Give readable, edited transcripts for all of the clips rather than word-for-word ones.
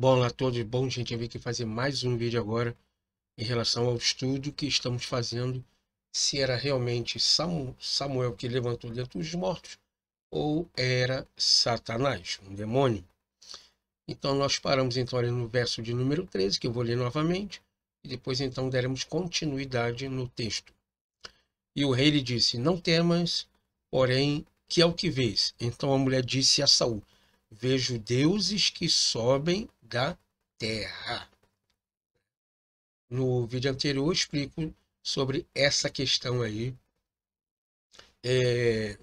Bom a todos, bom gente, eu vim aqui fazer mais um vídeo agora em relação ao estudo que estamos fazendo, se era realmente Samuel que levantou dentre os mortos ou era Satanás, um demônio. Então nós paramos então ali no verso de número 13, que eu vou ler novamente, e depois então daremos continuidade no texto. E o rei lhe disse: Não temas, porém, que é o que vês? Então a mulher disse a Saul: Vejo deuses que sobem da terra. No vídeo anterior eu explico sobre essa questão aí, é,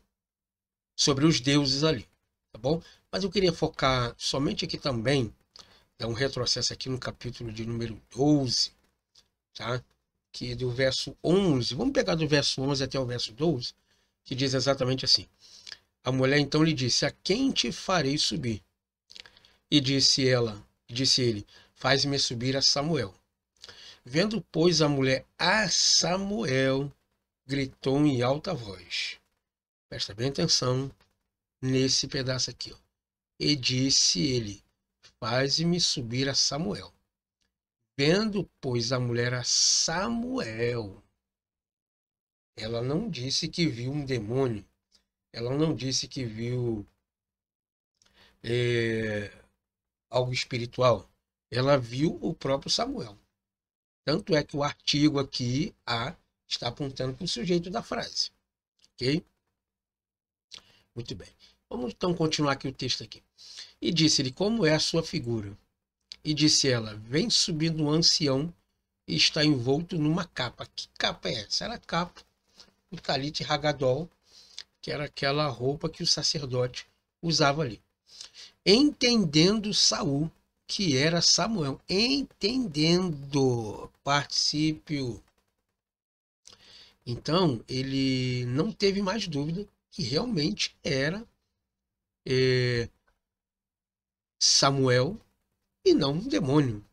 sobre os deuses ali, tá bom? Mas eu queria focar somente aqui também, dar um retrocesso aqui no capítulo de número 12, tá? Que do verso 11, vamos pegar do verso 11 até o verso 12, que diz exatamente assim: A mulher então lhe disse: A quem te farei subir? E disse ele: Faz-me subir a Samuel. Vendo, pois, a mulher a Samuel, gritou em alta voz. Presta bem atenção nesse pedaço aqui, ó. E disse ele: Faze-me subir a Samuel. Vendo, pois, a mulher a Samuel, ela não disse que viu um demônio, ela não disse que viu é, algo espiritual, ela viu o próprio Samuel. Tanto é que o artigo aqui, a, está apontando para o sujeito da frase. Ok? Muito bem. Vamos então continuar aqui o texto aqui. E disse-lhe: Como é a sua figura? E disse ela: Vem subindo um ancião e está envolto numa capa. Que capa é essa? Era a capa do Talite Hagadol, que era aquela roupa que o sacerdote usava ali. Entendendo Saul que era Samuel. Entendendo. Particípio. Então, ele não teve mais dúvida que realmente era Samuel e não um demônio.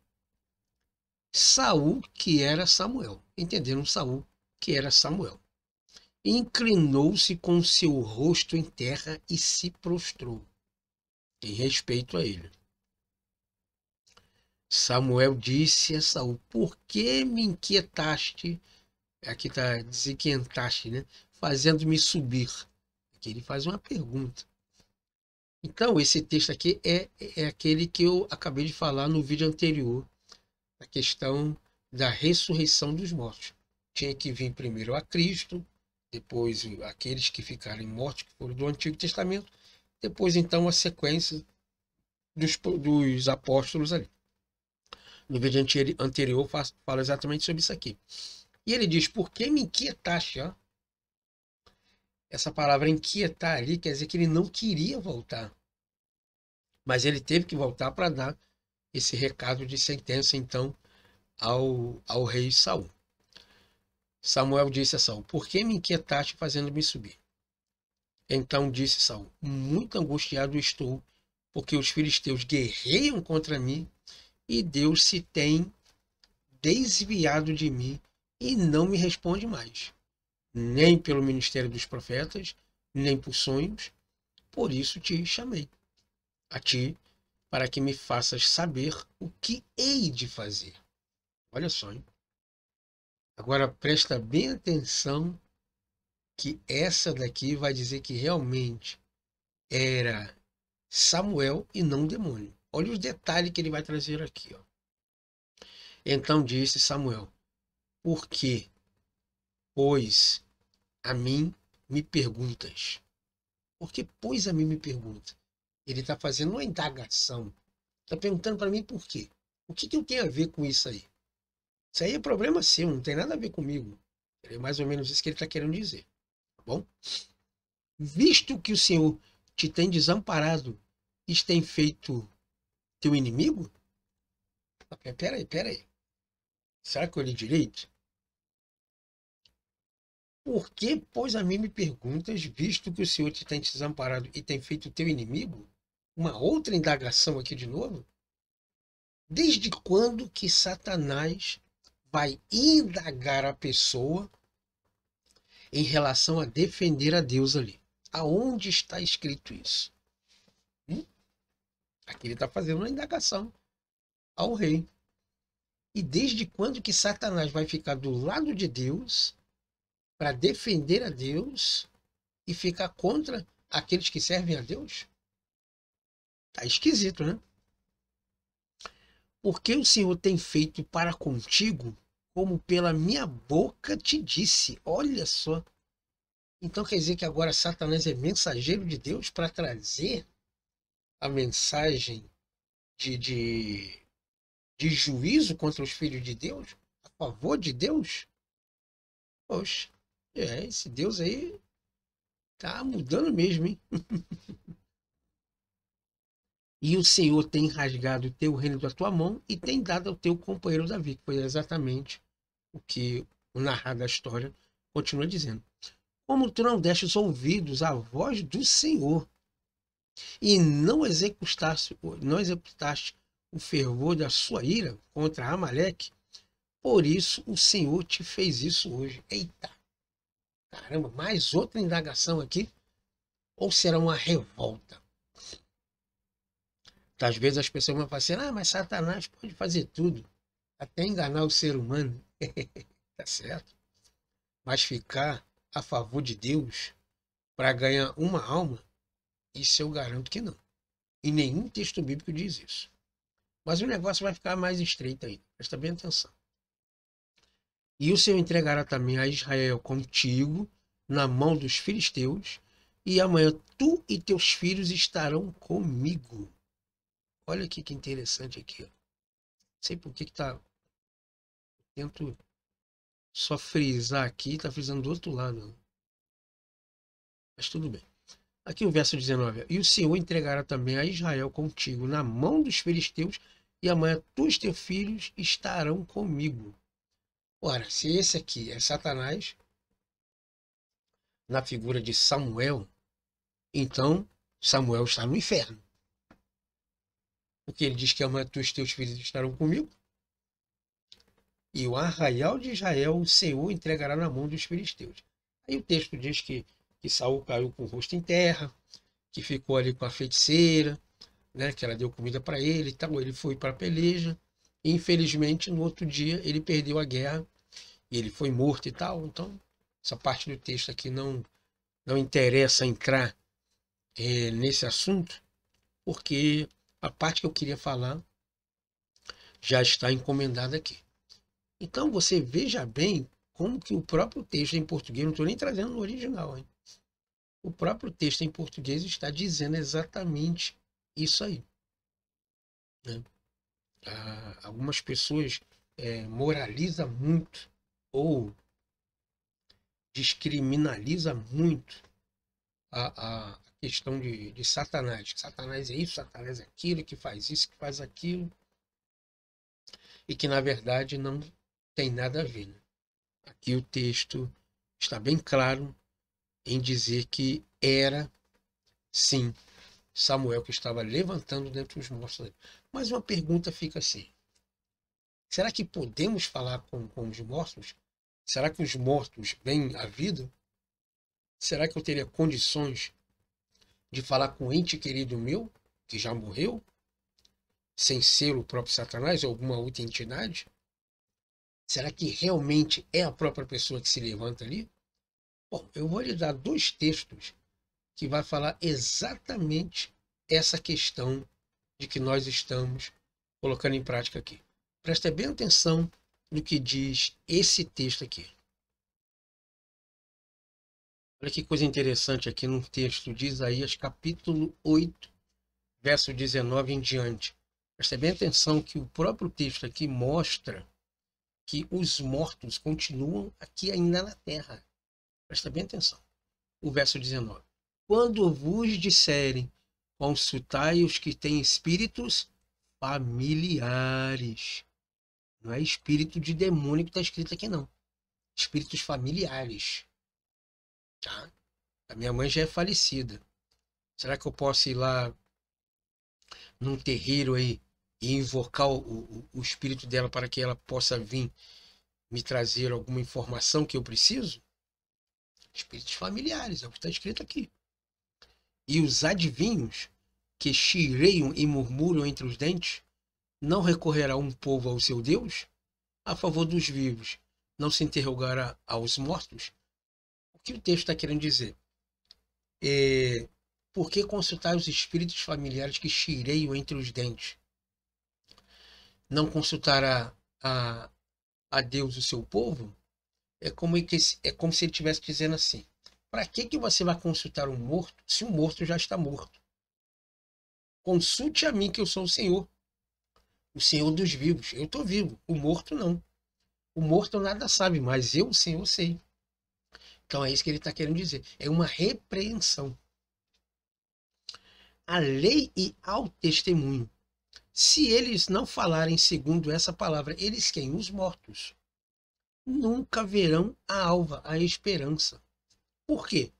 Saul que era Samuel. Entenderam Saul que era Samuel. Inclinou-se com seu rosto em terra e se prostrou em respeito a ele. Samuel disse a Saul: Por que me inquietaste? Aqui está desinquietaste, né? Fazendo-me subir. Aqui ele faz uma pergunta. Então, esse texto aqui é aquele que eu acabei de falar no vídeo anterior, a questão da ressurreição dos mortos. Tinha que vir primeiro a Cristo, depois aqueles que ficarem mortos, que foram do Antigo Testamento, depois então a sequência dos apóstolos ali. No vídeo anterior fala exatamente sobre isso aqui. E ele diz: Por que me inquietaste? Ó? Essa palavra inquietar ali quer dizer que ele não queria voltar. Mas ele teve que voltar para dar esse recado de sentença, então, ao rei Saul. Samuel disse a Saul: Por que me inquietaste fazendo-me subir? Então disse Saul: Muito angustiado estou, porque os filisteus guerreiam contra mim, e Deus se tem desviado de mim e não me responde mais, nem pelo ministério dos profetas, nem por sonhos. Por isso te chamei, a ti, para que me faças saber o que hei de fazer. Olha só, hein? Agora presta bem atenção que essa daqui vai dizer que realmente era Samuel e não demônio. Olha os detalhes que ele vai trazer aqui, ó. Então disse Samuel: Por que, pois, a mim me perguntas? Por que, pois, a mim me pergunta? Ele está fazendo uma indagação. Está perguntando para mim por quê. O que eu tenho a ver com isso aí? Isso aí é problema seu, não tem nada a ver comigo. É mais ou menos isso que ele está querendo dizer. Tá bom? Visto que o Senhor te tem desamparado, isto tem feito teu inimigo? Peraí. Será que eu li direito? Por que, pois, a mim me perguntas, visto que o Senhor te tem desamparado e tem feito teu inimigo? Uma outra indagação aqui de novo? Desde quando que Satanás vai indagar a pessoa em relação a defender a Deus ali? Aonde está escrito isso? Aqui ele está fazendo uma indagação. ao rei. E desde quando que Satanás vai ficar do lado de Deus para defender a Deus e ficar contra aqueles que servem a Deus? Tá esquisito, né? Porque o Senhor tem feito para contigo como pela minha boca te disse. Olha só. Então quer dizer que agora Satanás é mensageiro de Deus para trazer a mensagem de, de, de juízo contra os filhos de Deus? A favor de Deus? Poxa, esse Deus aí tá mudando mesmo, hein? E o Senhor tem rasgado o teu reino da tua mão e tem dado ao teu companheiro Davi, que foi exatamente o que o narrar da história continua dizendo. Como tu não destes ouvidos à voz do Senhor e não executaste o fervor da sua ira contra Amaleque, por isso o Senhor te fez isso hoje. Eita, caramba, mais outra indagação aqui? Ou será uma revolta? Às vezes as pessoas vão falar assim, mas Satanás pode fazer tudo, até enganar o ser humano. Tá certo? Mas ficar a favor de Deus para ganhar uma alma, isso eu garanto que não. E nenhum texto bíblico diz isso. Mas o negócio vai ficar mais estreito ainda. Presta bem atenção. E o Senhor entregará também a Israel contigo na mão dos filisteus, e amanhã tu e teus filhos estarão comigo. Olha aqui que interessante aqui. Ó. Não sei por que tá. Tento só frisar aqui, tá frisando do outro lado. Mas tudo bem. Aqui o verso 19. E o Senhor entregará também a Israel contigo na mão dos filisteus, e amanhã tu e os teus filhos estarão comigo. Ora, se esse aqui é Satanás, na figura de Samuel, então Samuel está no inferno. Porque ele diz que amanhã tu e os teus filhos estarão comigo. E o arraial de Israel o Senhor entregará na mão dos filisteus. Aí o texto diz que Saul caiu com o rosto em terra, que ficou ali com a feiticeira, né, que ela deu comida para ele e tal. Ele foi para a peleja. E, infelizmente, no outro dia, ele perdeu a guerra e ele foi morto e tal. Então, essa parte do texto aqui não interessa entrar nesse assunto, porque a parte que eu queria falar já está encomendada aqui. Então, você veja bem como que o próprio texto em português, não estou nem trazendo no original, hein? O próprio texto em português está dizendo exatamente isso aí. Né? Algumas pessoas moralizam muito ou descriminalizam muito a questão de Satanás. Satanás é isso, Satanás é aquilo, que faz isso, que faz aquilo. E que, na verdade, não tem nada a ver. Né? Aqui o texto está bem claro em dizer que era, sim, Samuel que estava levantando dentre os mortos. Mas uma pergunta fica assim. Será que podemos falar com os mortos? Será que os mortos vêm à vida? Será que eu teria condições de falar com um ente querido meu, que já morreu, sem ser o próprio Satanás ou alguma outra entidade? Será que realmente é a própria pessoa que se levanta ali? Bom, eu vou lhe dar 2 textos que vai falar exatamente essa questão de que nós estamos colocando em prática aqui. Presta bem atenção no que diz esse texto aqui. Olha que coisa interessante aqui no texto de Isaías, capítulo 8, verso 19 em diante. Presta bem atenção que o próprio texto aqui mostra que os mortos continuam aqui ainda na terra. Presta bem atenção. O verso 19. Quando vos disserem, consultai os que têm espíritos familiares. Não é espírito de demônio que está escrito aqui, não. Espíritos familiares. Tá? A minha mãe já é falecida. Será que eu posso ir lá num terreiro aí e invocar o espírito dela para que ela possa vir me trazer alguma informação que eu preciso? Espíritos familiares, é o que está escrito aqui. E os adivinhos que chireiam e murmuram entre os dentes, Não recorrerá um povo ao seu Deus? A favor dos vivos, não se interrogará aos mortos? O que o texto está querendo dizer? Por que consultar os espíritos familiares que chireiam entre os dentes? Não consultará a Deus o seu povo? É como se ele estivesse dizendo assim: para que você vai consultar um morto se o morto já está morto? Consulte a mim, que eu sou o Senhor dos vivos. Eu estou vivo, o morto não. O morto nada sabe, mas eu, o Senhor, sei. Então é isso que ele está querendo dizer. É uma repreensão. A lei e ao testemunho. Se eles não falarem segundo essa palavra, eles quem? Os mortos. Nunca verão a alva, a esperança. Por quê?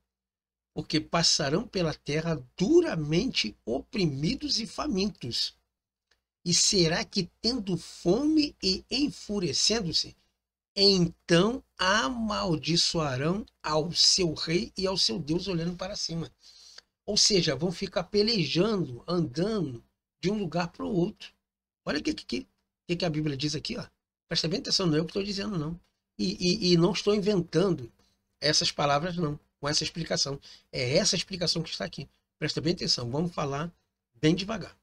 Porque passarão pela terra duramente oprimidos e famintos. E será que, tendo fome e enfurecendo-se, então amaldiçoarão ao seu rei e ao seu Deus olhando para cima? Ou seja, vão ficar pelejando, andando de um lugar para o outro. Olha o que a Bíblia diz aqui, ó. Presta bem atenção, não é eu que estou dizendo, não. E não estou inventando essas palavras, não, com essa explicação. É essa explicação que está aqui. Presta bem atenção, vamos falar bem devagar.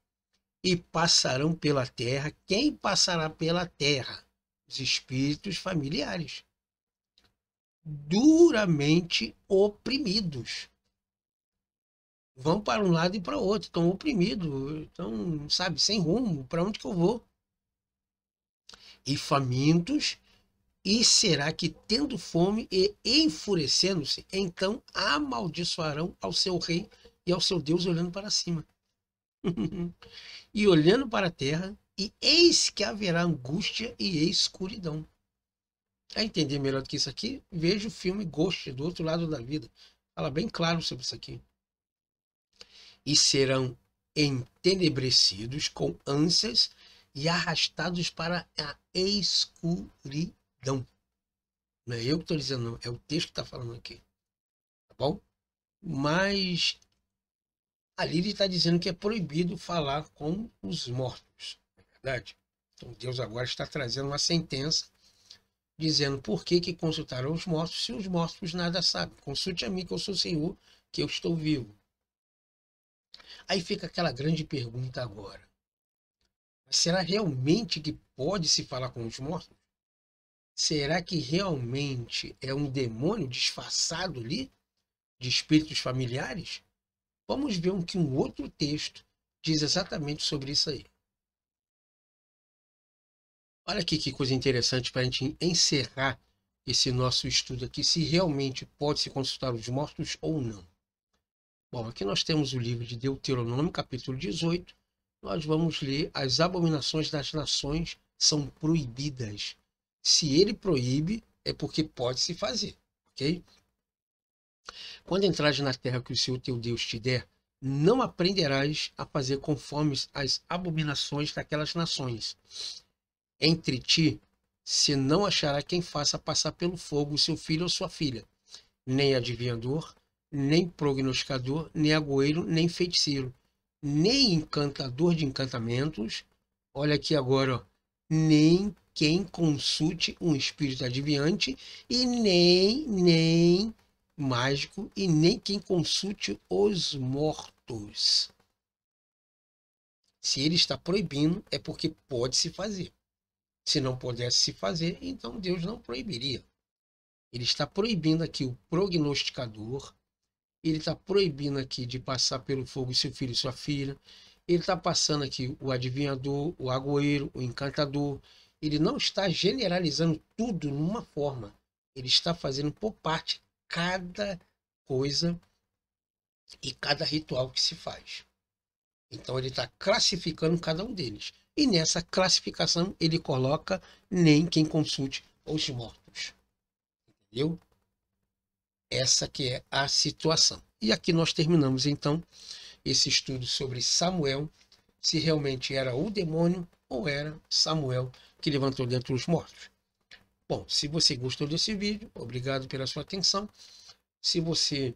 E passarão pela terra. Quem passará pela terra? Os espíritos familiares. Duramente oprimidos. Vão para um lado e para o outro. Estão oprimidos. Estão, sabe, sem rumo. Para onde que eu vou? E famintos. E será que, tendo fome e enfurecendo-se, então amaldiçoarão ao seu rei e ao seu Deus olhando para cima? E olhando para a terra, e eis que haverá angústia e escuridão. A entender melhor do que isso aqui, veja o filme Ghost, do outro lado da vida. Fala bem claro sobre isso aqui. E serão entenebrecidos com ânsias e arrastados para a escuridão. Não é eu que estou dizendo, não. É o texto que está falando aqui. Tá bom? Mas ali ele está dizendo que é proibido falar com os mortos. É verdade? Então Deus agora está trazendo uma sentença dizendo por que consultaram os mortos se os mortos nada sabem. Consulte a mim, que eu sou o Senhor, que eu estou vivo. Aí fica aquela grande pergunta agora. Mas será realmente que pode se falar com os mortos? Será que realmente é um demônio disfarçado ali de espíritos familiares? Vamos ver que um outro texto diz exatamente sobre isso aí. Olha aqui que coisa interessante para a gente encerrar esse nosso estudo aqui, se realmente pode se consultar os mortos ou não. Bom, aqui nós temos o livro de Deuteronômio, capítulo 18. Nós vamos ler: as abominações das nações são proibidas. Se ele proíbe, é porque pode se fazer, ok? Quando entrares na terra que o Senhor teu Deus te der, não aprenderás a fazer conforme as abominações daquelas nações. Entre ti, se não achará quem faça passar pelo fogo o seu filho ou sua filha, nem adivinhador, nem prognosticador, nem agoeiro, nem feiticeiro, nem encantador de encantamentos. Olha aqui agora, ó, nem quem consulte um espírito adivinhante, e nem mágico, e nem quem consulte os mortos. Se ele está proibindo, é porque pode se fazer. Se não pudesse se fazer, então Deus não proibiria. Ele está proibindo aqui o prognosticador, ele está proibindo aqui de passar pelo fogo seu filho e sua filha, ele está passando aqui o adivinhador, o agoeiro, o encantador. Ele não está generalizando tudo numa forma. Ele está fazendo por parte cada coisa e cada ritual que se faz. Então ele está classificando cada um deles. E nessa classificação ele coloca nem quem consulte os mortos. Entendeu? Essa que é a situação. E aqui nós terminamos então esse estudo sobre Samuel, se realmente era o demônio ou era Samuel que levantou dentre os mortos. Bom, se você gostou desse vídeo, obrigado pela sua atenção. Se você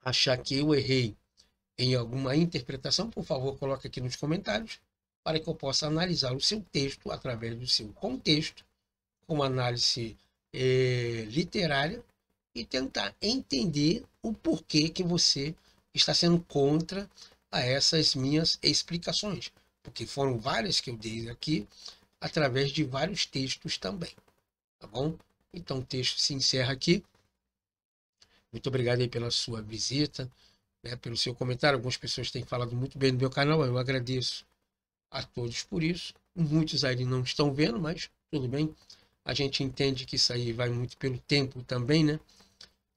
achar que eu errei em alguma interpretação, por favor, coloque aqui nos comentários. para que eu possa analisar o seu texto através do seu contexto, com análise literária, e tentar entender o porquê que você está sendo contra a essas minhas explicações, porque foram várias que eu dei aqui, através de vários textos também, tá bom? Então o texto se encerra aqui. Muito obrigado aí pela sua visita, né, pelo seu comentário. Algumas pessoas têm falado muito bem do meu canal, eu agradeço a todos por isso. Muitos aí não estão vendo, mas tudo bem. A gente entende que isso aí vai muito pelo tempo também, né?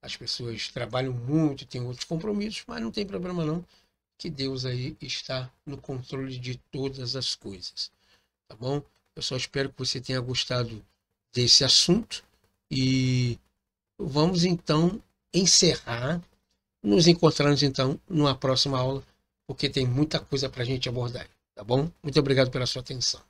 As pessoas trabalham muito, têm outros compromissos, mas não tem problema não, que Deus aí está no controle de todas as coisas, tá bom? Eu só espero que você tenha gostado desse assunto e vamos então encerrar. Nos encontramos então numa próxima aula, porque tem muita coisa para a gente abordar, tá bom? Muito obrigado pela sua atenção.